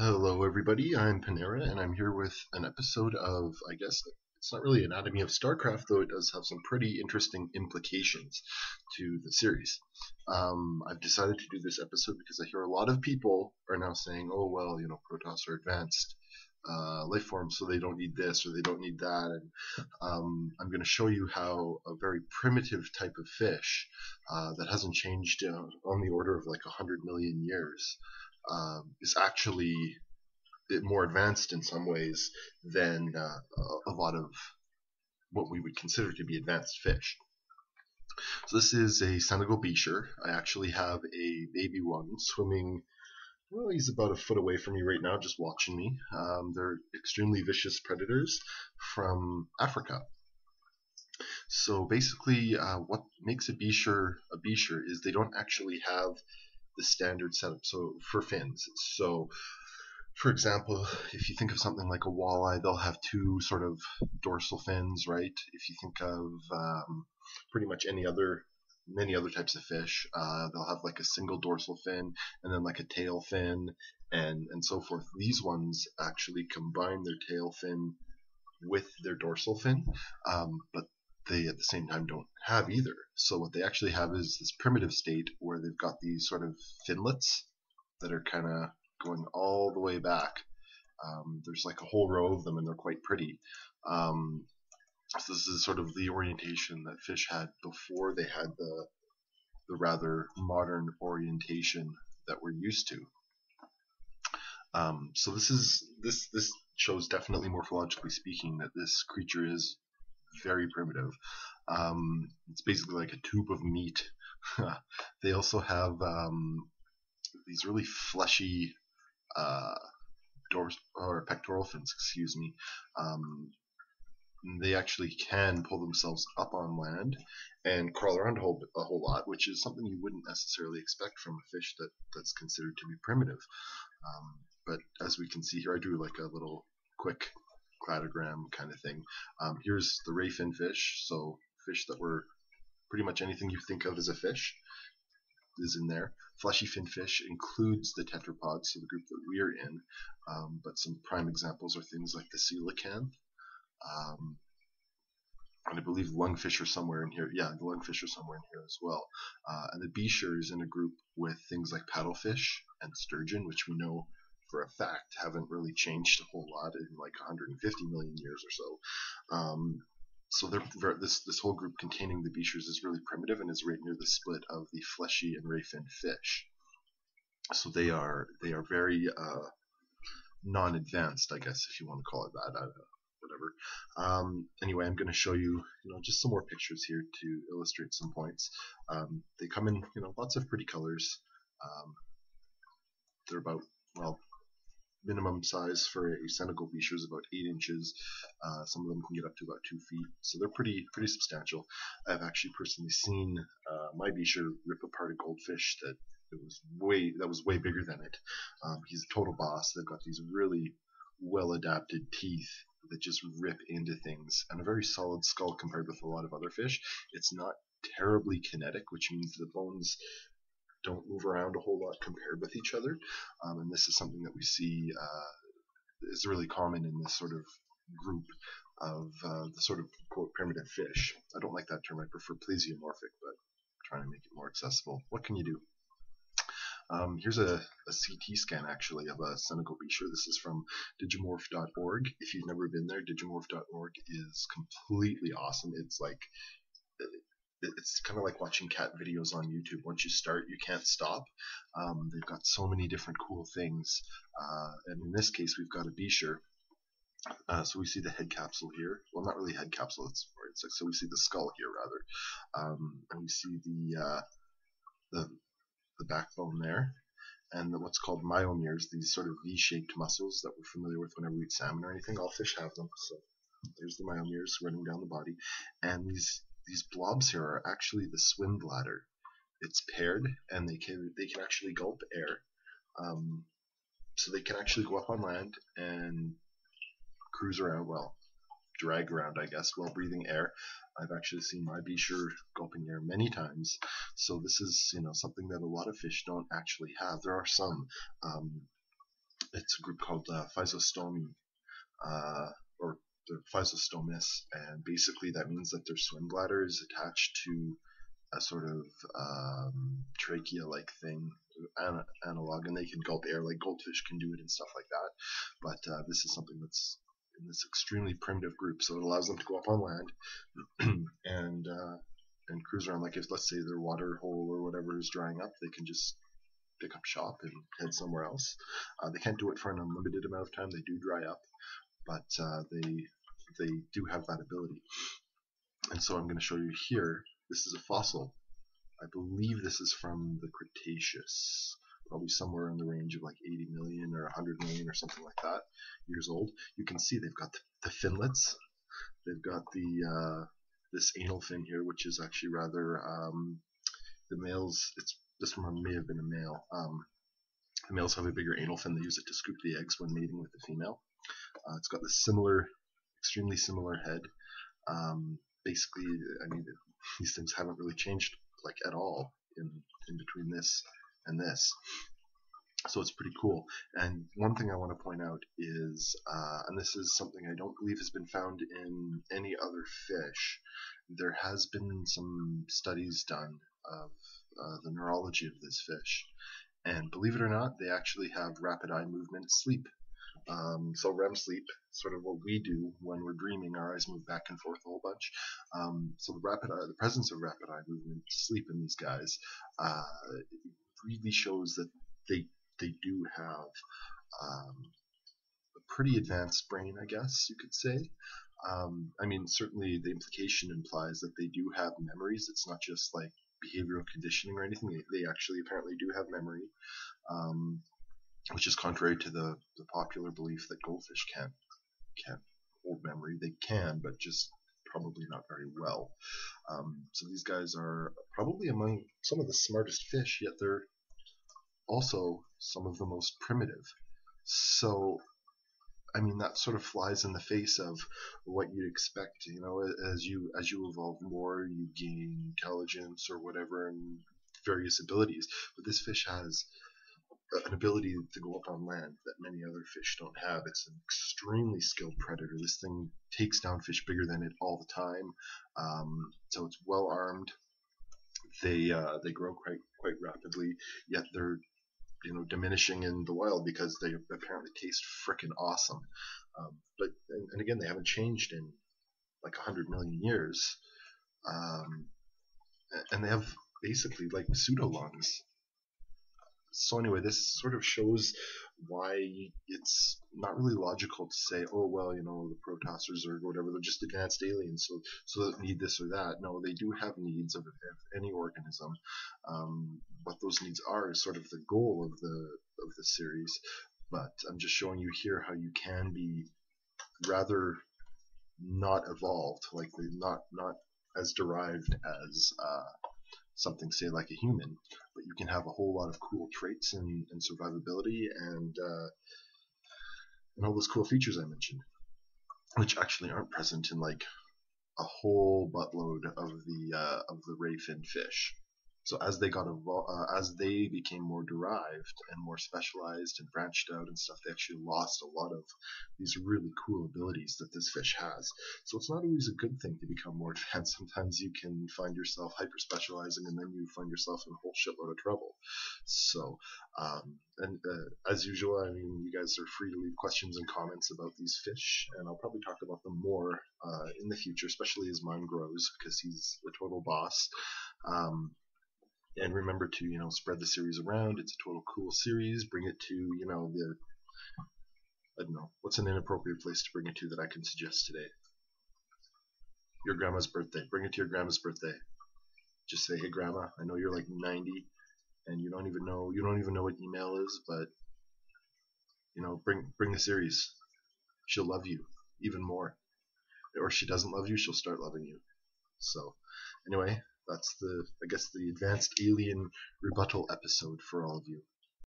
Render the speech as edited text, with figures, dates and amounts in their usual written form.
Hello, everybody. I'm Panera, and I'm here with an episode of, I guess, it's not really Anatomy of StarCraft, though it does have some pretty interesting implications to the series. I've decided to do this episode because I hear a lot of people are now saying, oh, well, Protoss are advanced life forms, so they don't need this or they don't need that. And I'm going to show you how a very primitive type of fish that hasn't changed on the order of like 100 million years is actually more advanced in some ways than a lot of what we would consider to be advanced fish. So this is a Senegal Beacher. I actually have a baby one swimming. Well, he's about a foot away from me right now, just watching me. They're extremely vicious predators from Africa. So basically, what makes a Beacher is they don't actually have the standard setup. So for fins, so for example, if you think of something like a walleye, they'll have two sort of dorsal fins, right? If you think of pretty much many other types of fish, they'll have like a single dorsal fin and then like a tail fin and so forth. These ones actually combine their tail fin with their dorsal fin, but they at the same time don't have either. So what they actually have is this primitive state where they've got these sort of finlets that are kind of going all the way back. There's like a whole row of them, and they're quite pretty. So this is sort of the orientation that fish had before they had the rather modern orientation that we're used to. So this shows definitely morphologically speaking that this creature is very primitive. It's basically like a tube of meat. They also have these really fleshy pectoral fins, excuse me. They actually can pull themselves up on land and crawl around a whole lot, which is something you wouldn't necessarily expect from a fish that's considered to be primitive. But as we can see here, I drew like a little quick cladogram kind of thing. Here's the ray fin fish, so fish that were pretty much anything you think of as a fish is in there. Fleshy fin fish includes the tetrapods, so the group that we're in, but some prime examples are things like the coelacanth, and I believe lungfish are somewhere in here. Yeah, the lungfish are somewhere in here as well. And the Beacher is in a group with things like paddlefish and sturgeon, which we know for a fact haven't really changed a whole lot in like 150 million years or so. So this whole group containing the Beachers is really primitive and is right near the split of the fleshy and ray fin fish. So they are very non-advanced, I guess, if you want to call it that. Whatever. Anyway, I'm going to show you, just some more pictures here to illustrate some points. They come in, lots of pretty colors. They're about, well, minimum size for a Senegal Beacher is about 8 inches. Some of them can get up to about 2 feet, so they're pretty substantial. I've actually personally seen my Beacher rip apart a goldfish that was way bigger than it. He's a total boss. They've got these really well adapted teeth that just rip into things, and a very solid skull compared with a lot of other fish. It's not terribly kinetic, which means the bones don't move around a whole lot compared with each other, and this is something that we see is really common in this sort of group of the sort of quote primitive fish. I don't like that term. I prefer plesiomorphic, but I'm trying to make it more accessible. What can you do? Here's a CT scan actually of a Senegal Beacher. This is from digimorph.org. If you've never been there, digimorph.org is completely awesome. It's kind of like watching cat videos on YouTube. Once you start, you can't stop. They've got so many different cool things. And in this case, we've got a Beacher. So we see the head capsule here. Well, not really head capsule. So we see the skull here rather, and we see the backbone there, and what's called myomeres, these sort of V-shaped muscles that we're familiar with whenever we eat salmon or anything. All fish have them. So there's the myomeres running down the body, and these blobs here are actually the swim bladder. It's paired, and they can actually gulp air, so they can actually go up on land and cruise around, well, drag around, I guess, while breathing air. I've actually seen my Beacher gulping air many times, so this is something that a lot of fish don't actually have. There are some, It's a group called Physostomi, or the Physostomis, and basically that means that their swim bladder is attached to a sort of trachea-like thing, analog, and they can gulp air like goldfish can do it and stuff like that. But this is something that's in this extremely primitive group, so it allows them to go up on land and cruise around. Like if, let's say, their water hole or whatever is drying up, they can just pick up shop and head somewhere else. They can't do it for an unlimited amount of time. They do dry up, but they do have that ability. And so I'm going to show you here. This is a fossil. I believe this is from the Cretaceous, probably somewhere in the range of like 80 million or 100 million or something like that years old. You can see they've got the finlets. They've got the this anal fin here, which is actually rather the males. This one may have been a male. The males have a bigger anal fin. They use it to scoop the eggs when mating with the female. It's got this extremely similar head. Basically, I mean, these things haven't really changed like at all in between this and this. So it's pretty cool. And one thing I want to point out is, and this is something I don't believe has been found in any other fish, there has been some studies done of the neurology of this fish. And believe it or not, they actually have rapid eye movement sleep. So REM sleep, sort of what we do when we're dreaming, our eyes move back and forth a whole bunch. So the presence of rapid eye movement sleep in these guys really shows that they do have a pretty advanced brain, I guess you could say. I mean, certainly the implication implies that they do have memories. It's not just like behavioral conditioning or anything. They actually apparently do have memory. Which is contrary to the popular belief that goldfish can't hold memory. They can, but just probably not very well. So these guys are probably among some of the smartest fish, yet they're also some of the most primitive. So, I mean, that sort of flies in the face of what you'd expect. You know, as you evolve more, you gain intelligence or whatever and various abilities. But this fish has an ability to go up on land that many other fish don't have. It's an extremely skilled predator. This thing takes down fish bigger than it all the time. So it's well armed. They grow quite rapidly, yet they're diminishing in the wild because they apparently taste frickin' awesome. But and again, they haven't changed in like 100 million years, and they have basically like pseudo lungs. So anyway, this sort of shows why it's not really logical to say, oh well, the protosters or whatever, they're just advanced aliens, so they need this or that. No, they do have needs of any organism. What those needs are is sort of the goal of the series. But I'm just showing you here how you can be rather not evolved, like not as derived as something, say, like a human, but you can have a whole lot of cool traits and survivability and all those cool features I mentioned, which actually aren't present in like a whole buttload of the ray fin fish. So as they became more derived and more specialized and branched out and stuff, they actually lost a lot of these really cool abilities that this fish has. So it's not always a good thing to become more advanced. Sometimes you can find yourself hyper specializing and then you find yourself in a whole shitload of trouble. So as usual, I mean, you guys are free to leave questions and comments about these fish, and I'll probably talk about them more in the future, especially as mine grows, because he's the total boss. And remember to, spread the series around. It's a total cool series. Bring it to, I don't know, what's an inappropriate place to bring it to that I can suggest today? Your grandma's birthday. Bring it to your grandma's birthday. Just say, hey grandma, I know you're like 90 and you don't even know what email is, but bring the series. She'll love you even more. Or if she doesn't love you, she'll start loving you. So anyway, that's the advanced alien rebuttal episode for all of you.